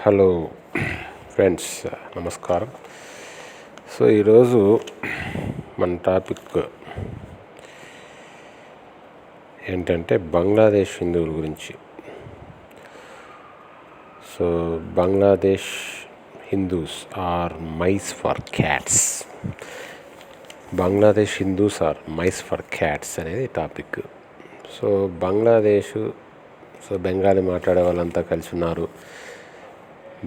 Hello friends, నమస్కారం. So ఈరోజు మన టాపిక్ ఏంటంటే బంగ్లాదేశ్ హిందువుల గురించి. So Bangladesh Hindus are mice for cats. Bangladesh Hindus are mice for cats అనేది టాపిక్. సో బెంగాలీ మాట్లాడే వాళ్ళంతా కలిసి ఉన్నారు.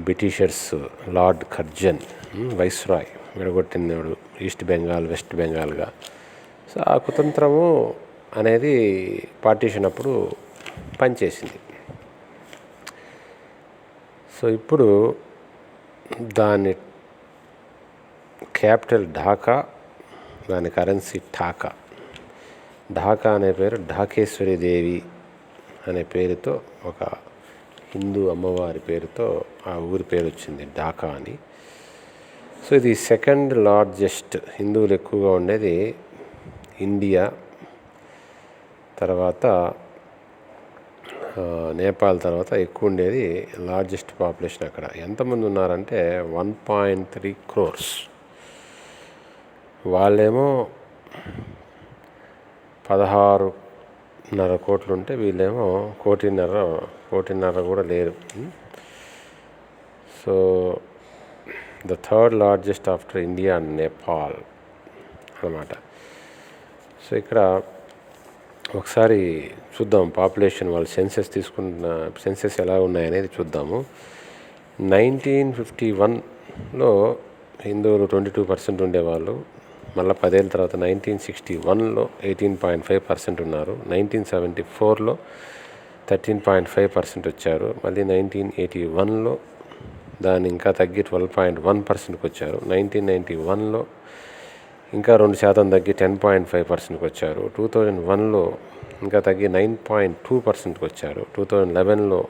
బ్రిటిషర్స్ లార్డ్ కర్జన్ వైస్రాయ్ విడగొట్టినాడు ఈస్ట్ బెంగాల్ వెస్ట్ బెంగాల్గా. సో ఆ కుతంత్రము అనేది పార్టీషన్ అప్పుడు పనిచేసింది. సో ఇప్పుడు దాని క్యాపిటల్ ఢాకా, దాని కరెన్సీ ఠాకా. ఢాకా అనే పేరు ఢాకేశ్వరి దేవి అనే పేరుతో, ఒక హిందూ అమ్మవారి పేరుతో ఆ ఊరి పేరు వచ్చింది, ఢాకా అని. సో ఇది సెకండ్ లార్జెస్ట్, హిందువులు ఎక్కువగా ఉండేది ఇండియా తర్వాత నేపాల్ తర్వాత ఎక్కువ ఉండేది లార్జెస్ట్ పాపులేషన్ అక్కడ. ఎంతమంది ఉన్నారంటే 1.3 crores. వాళ్ళేమో 16.5 కోట్లు ఉంటే వీళ్ళేమో కోటిన్నర కూడా లేరు. So the third largest after India and Nepal అన్నమాట. సో ఇక్కడ ఒకసారి చూద్దాం పాపులేషన్, వాళ్ళు సెన్సెస్ ఎలా ఉన్నాయనేది చూద్దాము. 1951లో హిందువులు 22% ఉండేవాళ్ళు. మళ్ళీ 10 ఏళ్ళ తర్వాత 1961లో 18.5% ఉన్నారు. 1974లో 13.5% వచ్చారు. మళ్ళీ 1981లో దాన్ని ఇంకా తగ్గి 12.1%కి వచ్చారు. 1991లో ఇంకా 2% తగ్గి 10.5%కి వచ్చారు. 2001లో ఇంకా తగ్గి 9.2%కి వచ్చారు. 2011లో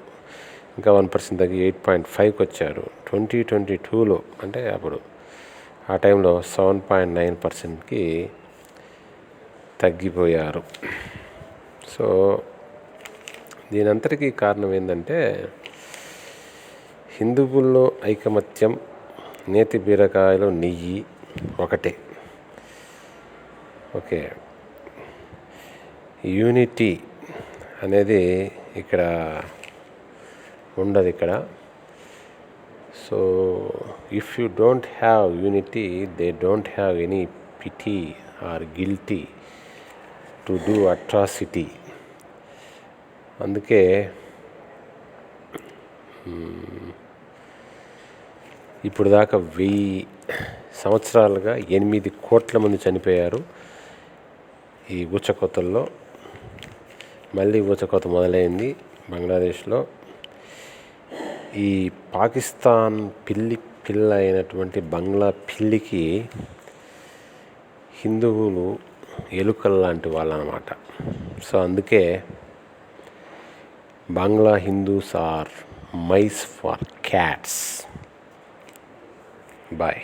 ఇంకా 1% తగ్గి 8.5కి వచ్చారు. 2022లో అంటే అప్పుడు ఆ టైంలో 7.9%కి తగ్గిపోయారు. సో దీనంతటికీ కారణం ఏంటంటే హిందువుల్లో ఐకమత్యం, నేతి బీరకాయలో నెయ్యి ఒకటే. ఓకే, యూనిటీ అనేది ఇక్కడ ఉండదు ఇక్కడ. So if you don't have unity, they don't have any pity or guilty to do atrocity. అందుకే ఇప్పుడు దాకా 1000 సంవత్సరాలుగా 8 కోట్ల మంది చనిపోయారు ఈ ఊచకోతల్లో. మళ్ళీ ఊచకోత మొదలైంది బంగ్లాదేశ్లో. ఈ పాకిస్తాన్ పిల్ల అయినటువంటి బంగ్లా పిల్లికి హిందువులు ఎలుకలు లాంటి వాళ్ళు అన్నమాట. సో అందుకే Bangla Hindus are mice for cats. Bye.